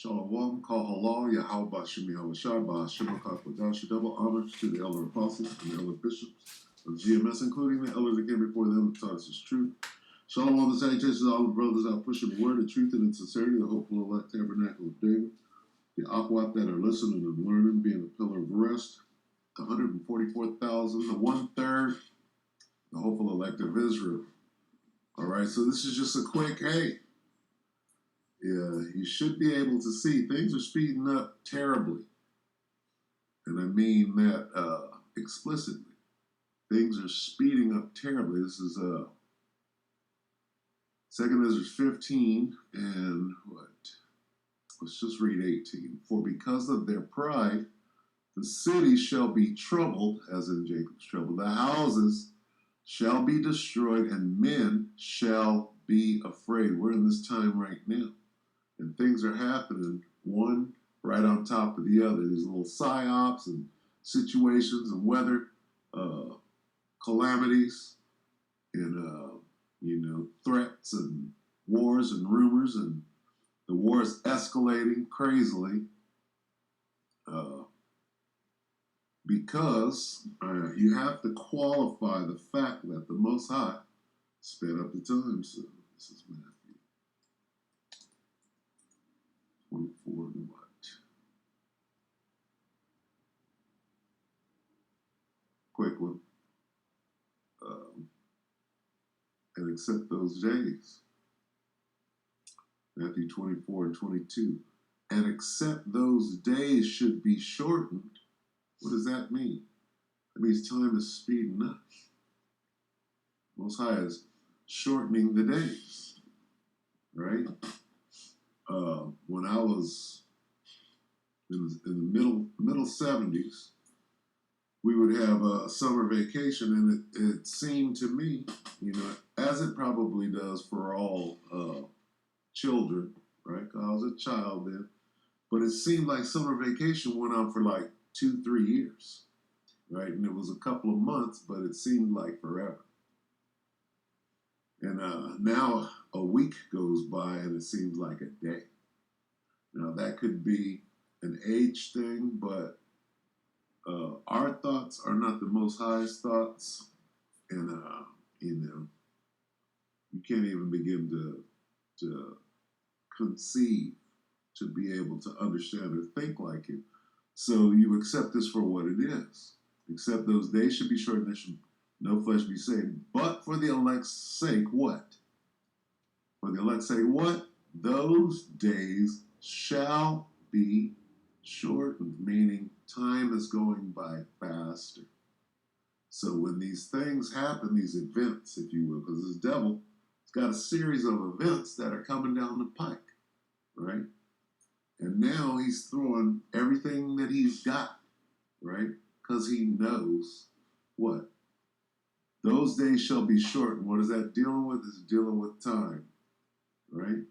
Shalom, Kal Halal, Yahweh Bashim Yahushua, Ba'ashim HaKadosh, double honors to the elder apostles and the elder bishops of GMS, including the elders that came before them and taught us his truth. Shalom, all the salutations to all the brothers out pushing the word of truth and in sincerity, the hopeful elect tabernacle of David, the Akwat that are listening and learning, being a pillar of rest, the 144,000, the 1/3, the hopeful elect of Israel. All right, so this is just a quick, hey, yeah, you should be able to see things are speeding up terribly. And I mean that explicitly. Things are speeding up terribly. This is 2 Ezra 15 and what? Let's just read 18. For because of their pride, the city shall be troubled, as in Jacob's trouble. The houses shall be destroyed, and men shall be afraid. We're in this time right now. And things are happening, one right on top of the other. There's little psyops and situations and weather calamities and, threats and wars and rumors. And the war is escalating crazily because you have to qualify the fact that the Most High sped up the time. So this is Matthew 24 and what? Quick one. And accept those days. Matthew 24 and 22. And except those days should be shortened. What does that mean? That means time is speeding up. Most High is shortening the days, right? When I was in the middle 70s, we would have a summer vacation, and it seemed to me, as it probably does for all children, right? I was a child then, but it seemed like summer vacation went on for like 2-3 years, right? And it was a couple of months, but it seemed like forever. And now a week goes by and it seems like a day. Now that could be an age thing, but our thoughts are not the Most High's thoughts. And, you can't even begin to conceive, to be able to understand or think like it. So you accept this for what it is. Except those days should be short and there should no flesh be saved. But for the elect's sake, what? For the elect's sake, what? Those days shall be shortened, meaning time is going by faster. So when these things happen, these events, if you will, because this devil has got a series of events that are coming down the pike, right? And now he's throwing everything that he's got, right? Because he knows what? Those days shall be shortened. What is that dealing with? It's dealing with time, right?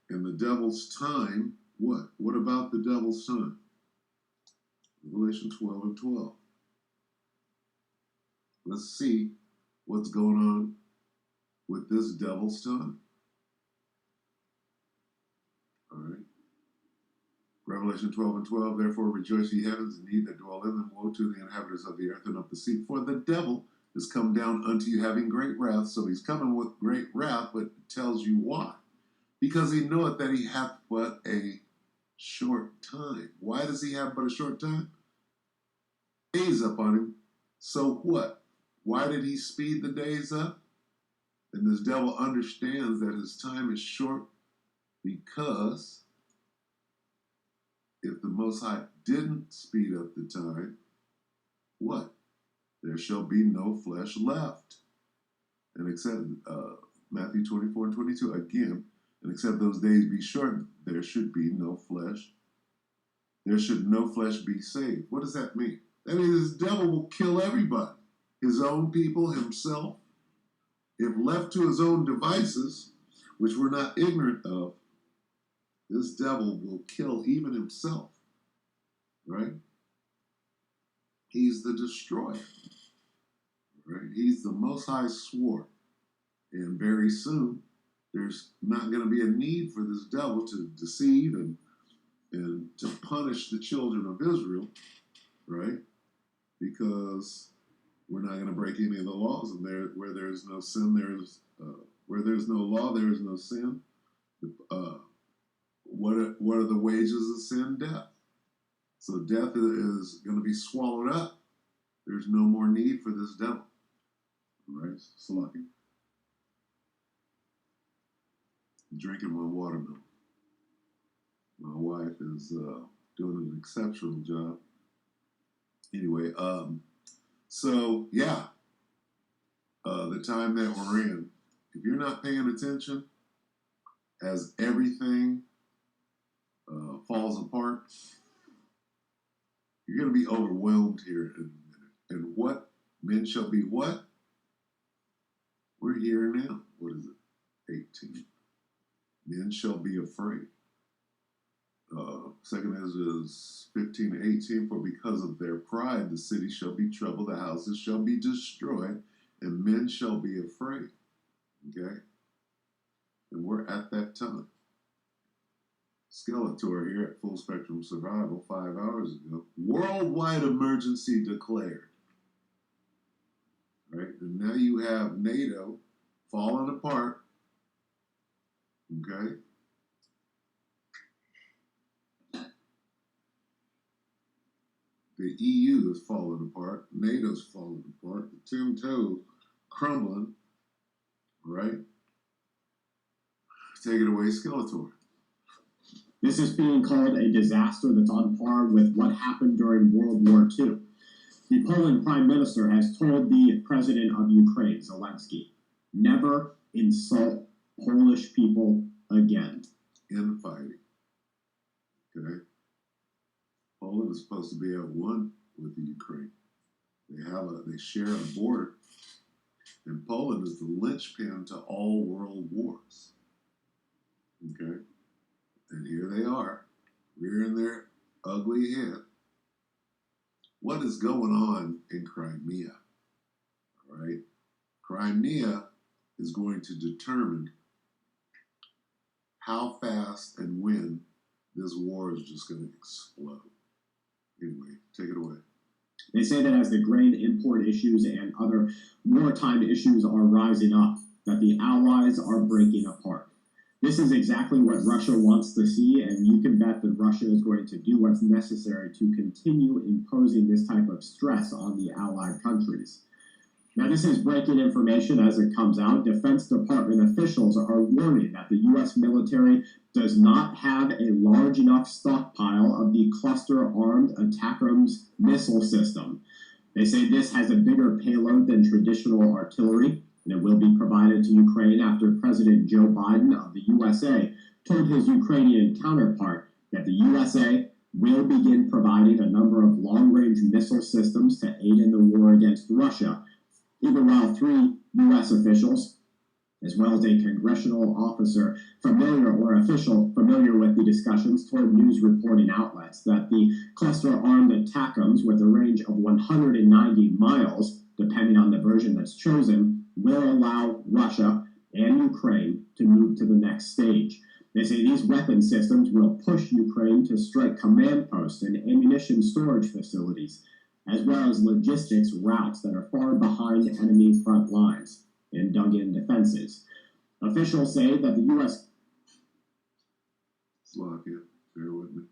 And the devil's time, what? What about the devil's time? Revelation 12 and 12. Let's see what's going on with this devil's time. All right. Revelation 12 and 12. Therefore rejoice, ye heavens, and ye that dwell in them. Woe to the inhabitants of the earth and of the sea. For the devil is come down unto you having great wrath. So he's coming with great wrath, but it tells you why. Because he knoweth that he hath but a short time. Why does he have but a short time? Days up on him. So what? Why did he speed the days up? And this devil understands that his time is short because if the Most High didn't speed up the time, what? There shall be no flesh left. And except Matthew 24 and 22, again, and except those days be shortened, there should be no flesh. There should no flesh be saved. What does that mean? That means this devil will kill everybody. His own people, himself. If left to his own devices, which we're not ignorant of, this devil will kill even himself. Right? He's the destroyer. Right? He's the Most High swore. And very soon, there's not going to be a need for this devil to deceive and and to punish the children of Israel, right? Because we're not going to break any of the laws, and where there is no sin, where there's no law, there is no sin. What are the wages of sin? Death. So death is going to be swallowed up. There's no more need for this devil. All right, Salaki. Drinking my watermelon. My wife is doing an exceptional job. Anyway, so yeah, the time that we're in, if you're not paying attention, as everything falls apart, you're going to be overwhelmed here in a minute. And what men shall be what? We're here now. What is it? 18. Men shall be afraid. 2 Ezra 15 and 18, for because of their pride the city shall be troubled, the houses shall be destroyed, and men shall be afraid. Okay? And we're at that time. Skeletor here at Full Spectrum Survival 5 hours ago. Worldwide emergency declared. Right? And now you have NATO falling apart. Okay? The EU is falling apart. NATO's falling apart. The 10 toes crumbling. Right? Take it away, Skeletor. This is being called a disaster that's on par with what happened during World War II. The Poland Prime Minister has told the President of Ukraine, Zelensky, never insult Polish people again. Infighting. Okay? Poland is supposed to be at one with the Ukraine. They share a border, and Poland is the linchpin to all world wars. Okay? And here they are, rearing their ugly head. What is going on in Crimea? All right? Crimea is going to determine how fast and when this war is just going to explode. Anyway, take it away. They say that as the grain import issues and other wartime issues are rising up, that the Allies are breaking apart. This is exactly what Russia wants to see, and you can bet that Russia is going to do what's necessary to continue imposing this type of stress on the Allied countries. Now, this is breaking information as it comes out. Defense Department officials are warning that the U.S. military does not have a large enough stockpile of the cluster-armed ATACMS missile system. They say this has a bigger payload than traditional artillery, and it will be provided to Ukraine after President Joe Biden of the USA told his Ukrainian counterpart that the USA will begin providing a number of long-range missile systems to aid in the war against Russia, even while 3 U.S. officials, as well as a congressional officer official familiar with the discussions, told news reporting outlets that the cluster-armed ATACMS with a range of 190 miles, depending on the version that's chosen, will allow Russia and Ukraine to move to the next stage. They say these weapon systems will push Ukraine to strike command posts and ammunition storage facilities, as well as logistics routes that are far behind enemy front lines and dug-in defenses. Officials say that the U.S. Slovakia, bear with me.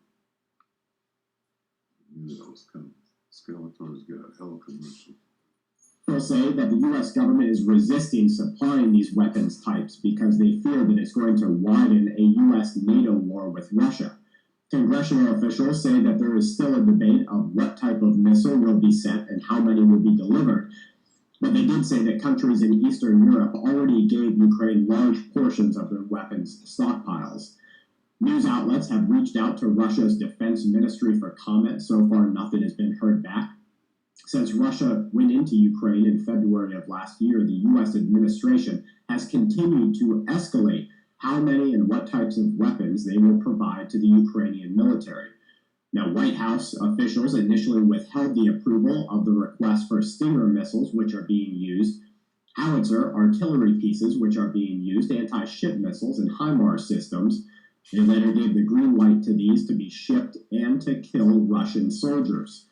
I knew that was coming. Skeletor's got a hell of a commercial. Officials say that the U.S. government is resisting supplying these weapons types because they fear that it's going to widen a U.S.-NATO war with Russia. Congressional officials say that there is still a debate of what type of missile will be sent and how many will be delivered. But they did say that countries in Eastern Europe already gave Ukraine large portions of their weapons stockpiles. News outlets have reached out to Russia's defense ministry for comment. So far, nothing has been heard back. Since Russia went into Ukraine in February of last year, the U.S. administration has continued to escalate how many and what types of weapons they will provide to the Ukrainian military. Now, White House officials initially withheld the approval of the request for Stinger missiles, which are being used, howitzer artillery pieces, which are being used, anti-ship missiles, and HIMARS systems. They later gave the green light to these to be shipped and to kill Russian soldiers.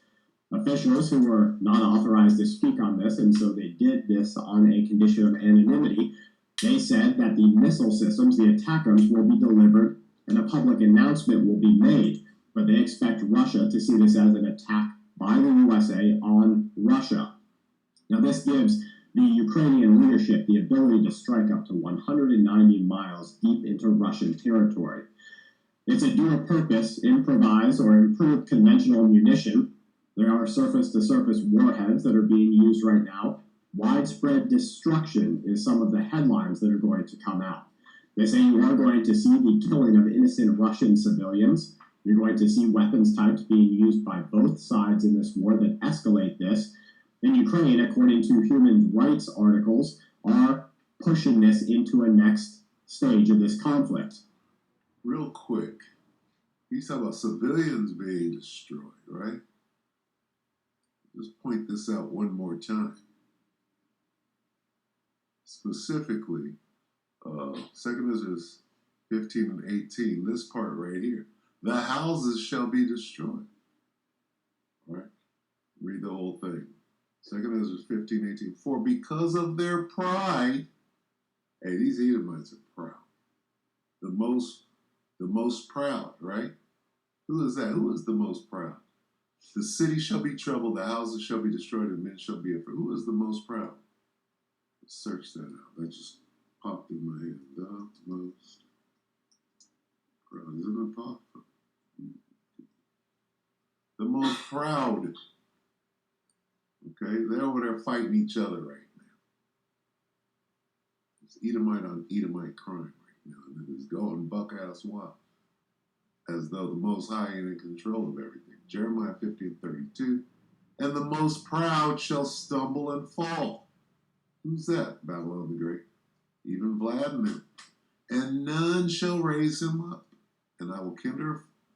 Officials who were not authorized to speak on this, and so they did this on a condition of anonymity, they said that the missile systems, the ATACMS, will be delivered and a public announcement will be made. But they expect Russia to see this as an attack by the USA on Russia. Now, this gives the Ukrainian leadership the ability to strike up to 190 miles deep into Russian territory. It's a dual purpose, improvised or improved conventional munition. There are surface-to-surface warheads that are being used right now. Widespread destruction is some of the headlines that are going to come out. They say you are going to see the killing of innocent Russian civilians. You're going to see weapons types being used by both sides in this war that escalate this. And Ukraine, according to human rights articles, are pushing this into a next stage of this conflict. Real quick, you talk about civilians being destroyed, right? Just point this out one more time. Specifically, 2 Ezra's 15 and 18, this part right here. The houses shall be destroyed. All right? Read the whole thing. 2 Ezra's 15, 18. For because of their pride, hey, these Edomites are proud. The most proud, right? Who is that? Who is the most proud? The city shall be troubled, the houses shall be destroyed, and men shall be afraid. Who is the most proud? Let's search that out. That just popped in my head. The most proud. Isn't it pop? The most proud. Okay, they're over there fighting each other right now. It's Edomite on Edomite crime right now, and it is going buck-ass wild, as though the Most High ain't in control of everything. Jeremiah 15:32, and the most proud shall stumble and fall. Who's that? Babylon the Great. Even Vladimir. And none shall raise him up. And I will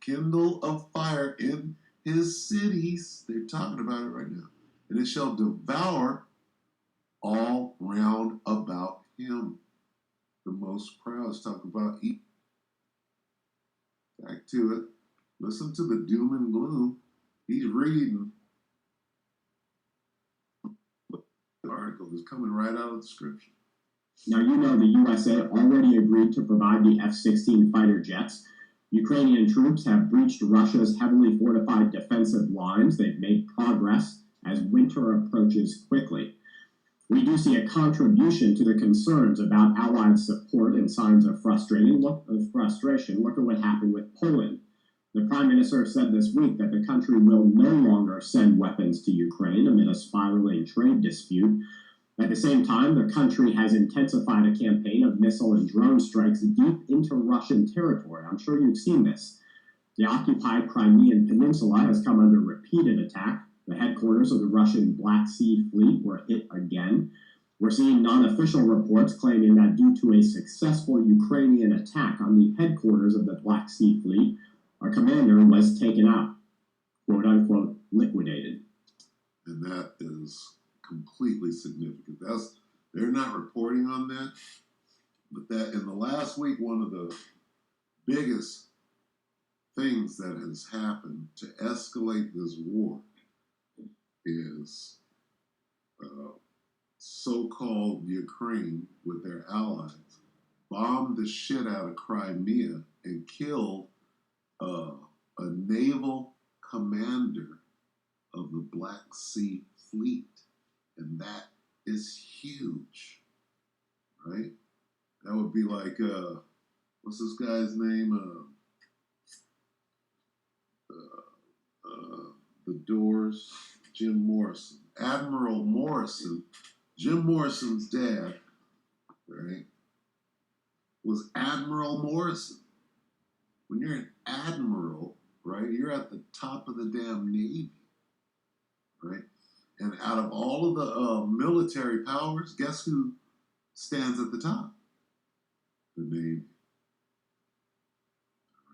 kindle a fire in his cities. They're talking about it right now. And it shall devour all round about him. The most proud is talking about eat. Back to it. Listen to the doom and gloom. He's reading. The article is coming right out of the scripture. Now, you know the USA already agreed to provide the F-16 fighter jets. Ukrainian troops have breached Russia's heavily fortified defensive lines. They've made progress as winter approaches quickly. We do see a contribution to the concerns about Allied support and signs of frustration. Look at what happened with Poland. The Prime Minister said this week that the country will no longer send weapons to Ukraine amid a spiraling trade dispute. At the same time, the country has intensified a campaign of missile and drone strikes deep into Russian territory. I'm sure you've seen this. The occupied Crimean Peninsula has come under repeated attack. The headquarters of the Russian Black Sea Fleet were hit again. We're seeing non-official reports claiming that due to a successful Ukrainian attack on the headquarters of the Black Sea Fleet, our commander was taken out, quote-unquote, liquidated. And that is completely significant. They're not reporting on that, but that in the last week, one of the biggest things that has happened to escalate this war is so-called Ukraine with their allies bombed the shit out of Crimea and killed a naval commander of the Black Sea Fleet. And that is huge, right? That would be like, what's this guy's name? The Doors, Jim Morrison. Admiral Morrison, Jim Morrison's dad, right, was Admiral Morrison. When you're an admiral, right, you're at the top of the damn Navy, right? And out of all of the military powers, guess who stands at the top? The Navy.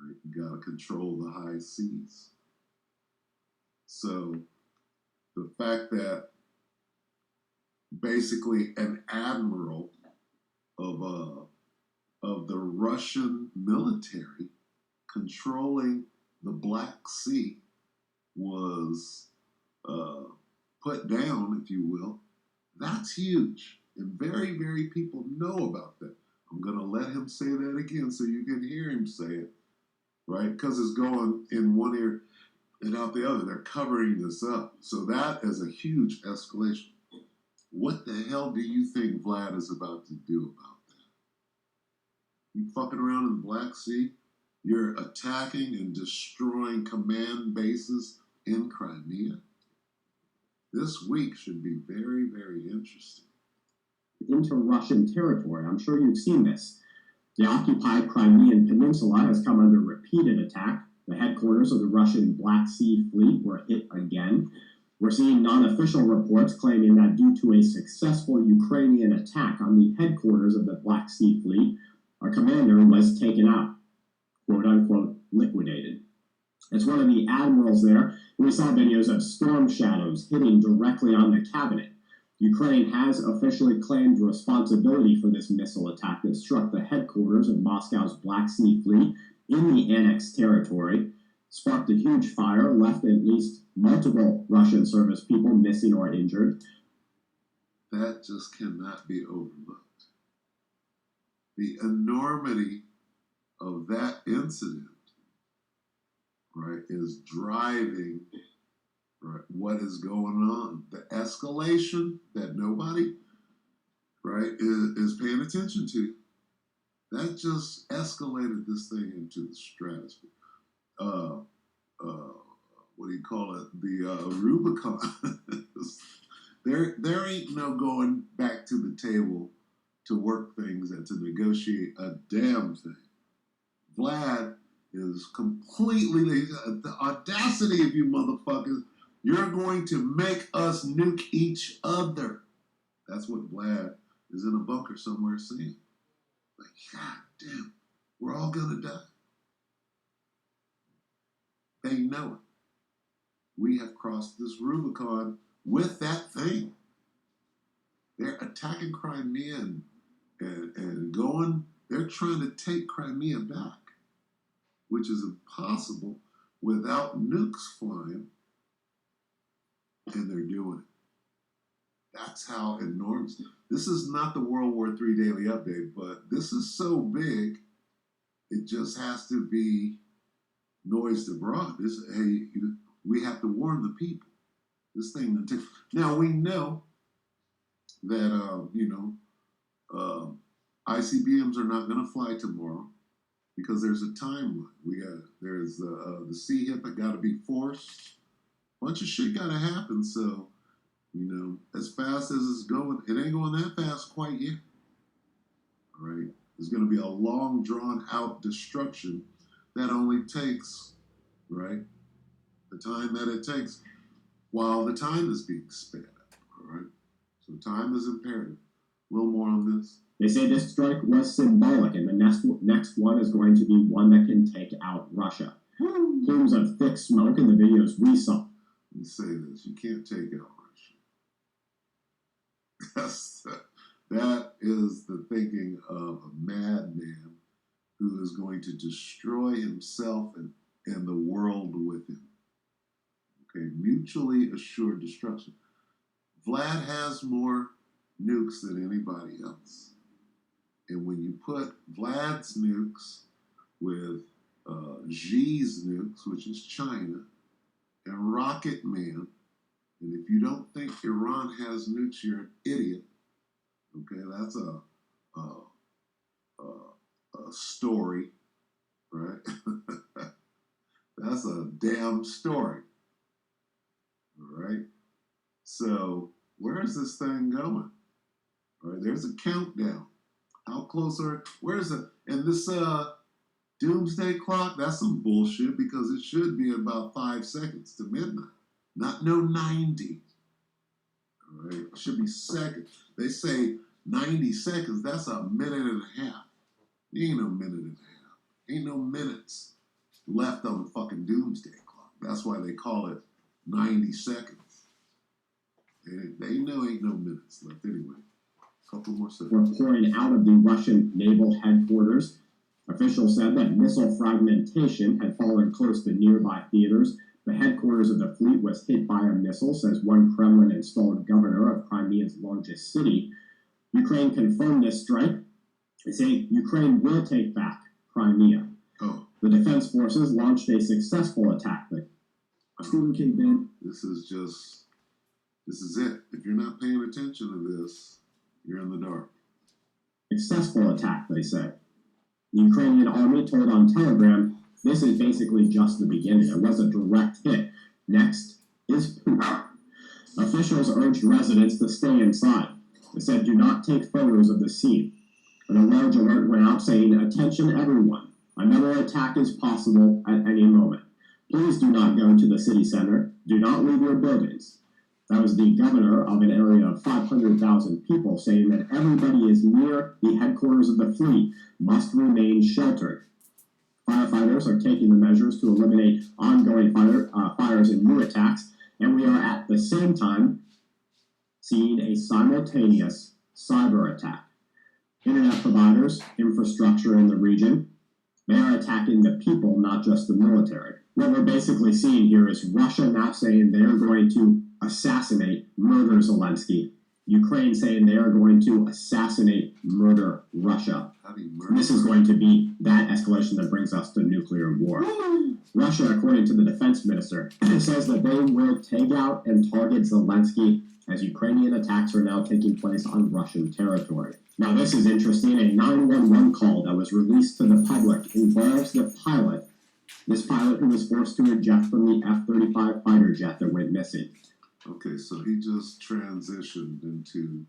Right? You got to control the high seas. So the fact that basically an admiral of the Russian military controlling the Black Sea was put down, if you will. That's huge. And very, very people know about that. I'm going to let him say that again so you can hear him say it, right? Because it's going in one ear and out the other. They're covering this up. So that is a huge escalation. What the hell do you think Vlad is about to do about that? You fucking around in the Black Sea? You're attacking and destroying command bases in Crimea? This week should be very, very interesting. Into Russian territory. I'm sure you've seen this. The occupied Crimean Peninsula has come under repeated attack. The headquarters of the Russian Black Sea Fleet were hit again. We're seeing non-official reports claiming that due to a successful Ukrainian attack on the headquarters of the Black Sea Fleet, our commander was taken out, quote-unquote, liquidated. It's one of the admirals there. We saw videos of storm shadows hitting directly on the cabinet. Ukraine has officially claimed responsibility for this missile attack that struck the headquarters of Moscow's Black Sea Fleet in the annexed territory, sparked a huge fire, left at least multiple Russian service people missing or injured. That just cannot be overlooked. The enormity of that incident, right, is driving, right, what is going on. The escalation that nobody, right, is paying attention to. That just escalated this thing into the stratosphere. What do you call it? The Rubicon. There ain't no going back to the table to work things and to negotiate a damn thing. Vlad is completely, the audacity of you motherfuckers, you're going to make us nuke each other. That's what Vlad is in a bunker somewhere saying. Like, God damn, we're all gonna die. They know it. We have crossed this Rubicon with that thing. They're attacking Crimea and going, they're trying to take Crimea back, which is impossible without nukes flying, and they're doing it. That's how enormous. This is not the World War III Daily Update, but this is so big, it just has to be noised abroad. Hey, we have to warn the people. This thing. Now we know that ICBMs are not going to fly tomorrow because there's a timeline. There's the sea hit that got to be forced. A bunch of shit got to happen. So as fast as it's going, it ain't going that fast quite yet. All right, there's going to be a long, drawn out destruction that only takes, right, the time that it takes while the time is being sped up. All right, so time is imperative. A little more on this. They say this strike was symbolic, and the next one is going to be one that can take out Russia. Plumes of thick smoke in the videos we saw. Let me say this: you can't take out Russia. That is the thinking of a madman who is going to destroy himself and the world with him. Okay, mutually assured destruction. Vlad has more nukes than anybody else. And when you put Vlad's nukes with Xi's nukes, which is China, and Rocket Man, and if you don't think Iran has nukes, you're an idiot. Okay, that's a story, right? That's a damn story. All right. So where is this thing going? All right, there's a countdown. How close are? Where's it? And this doomsday clock? That's some bullshit because it should be about 5 seconds to midnight, not no 90. All right, it should be seconds. They say 90 seconds. That's a minute and a half. Ain't no minute and a half. Ain't no minutes left on the fucking doomsday clock. That's why they call it 90 seconds. They know ain't no minutes left anyway. A couple more seconds. Were pouring out of the Russian naval headquarters. Officials said that missile fragmentation had fallen close to nearby theaters. The headquarters of the fleet was hit by a missile, says one Kremlin-installed governor of Crimea's largest city. Ukraine confirmed this strike. They say Ukraine will take back Crimea. Oh, The defense forces launched a successful attack. The student campaign. this is it. If you're not paying attention to this, you're in the dark. Successful attack, they say. The Ukrainian army told on Telegram, this is basically just the beginning. It was a direct hit. Next is Putin. Officials urged residents to stay inside. They said, do not take photos of the scene. And a large alert went out saying, attention everyone. Another attack is possible at any moment. Please do not go to the city center. Do not leave your buildings. That was the governor of an area of 500,000 people saying that everybody is near the headquarters of the fleet must remain sheltered. Firefighters are taking the measures to eliminate ongoing fires and new attacks, and we are at the same time seeing a simultaneous cyber attack. Internet providers, infrastructure in the region, they are attacking the people, not just the military. What we're basically seeing here is Russia now saying they are going to assassinate, murder Zelensky. Ukraine saying they are going to assassinate, murder Russia. This is going to be that escalation that brings us to nuclear war. Russia, according to the defense minister, says that they will take out and target Zelensky as Ukrainian attacks are now taking place on Russian territory. Now, this is interesting. A 911 call that was released to the public involves the pilot, this pilot who was forced to eject from the F-35 fighter jet that went missing. Okay, so he just transitioned into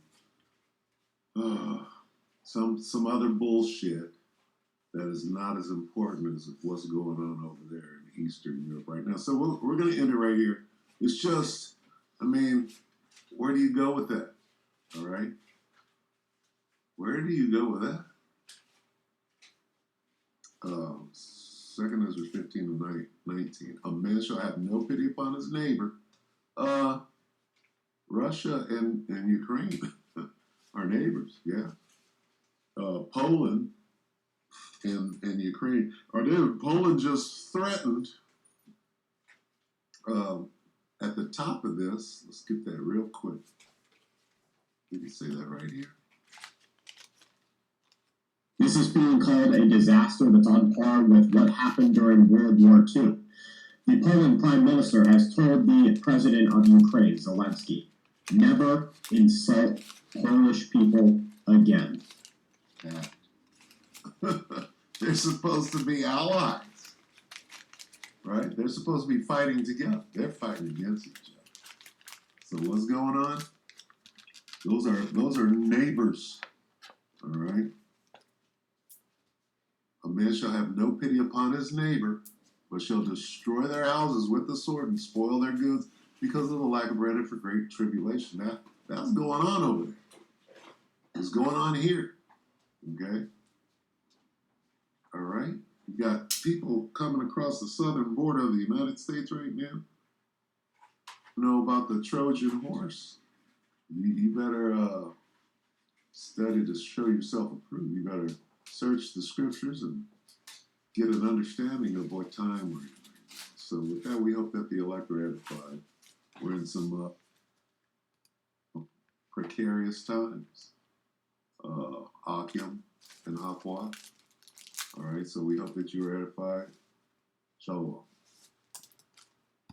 some other bullshit that is not as important as what's going on over there in Eastern Europe right now. So we're going to end it right here. It's just, I mean, where do you go with that? All right? Where do you go with that? 2 Ezra 15 and 19. A man shall have no pity upon his neighbor. Russia and Ukraine are neighbors, yeah. Poland and Ukraine are neighbors. Poland just threatened at the top of this. Let's get that real quick. Did he say that right here? This is being called a disaster that's on par with what happened during World War II. The Poland Prime Minister has told the President of Ukraine, Zelensky, never insult Polish people again. Yeah. They're supposed to be allies, right? They're supposed to be fighting together. They're fighting against each other. So what's going on? Those are neighbors, all right? A man shall have no pity upon his neighbor, but shall destroy their houses with the sword and spoil their goods because of the lack of bread and for great tribulation. That's going on over there. It's going on here. Okay? All right? You got people coming across the southern border of the United States right now. You know about the Trojan horse. You better study to show yourself approved. You better search the scriptures and get an understanding of what time we're in. So with that, we hope that the elect are edified. We're in some precarious times. Akim and Hafwa. All right, so we hope that you are edified. Shalom.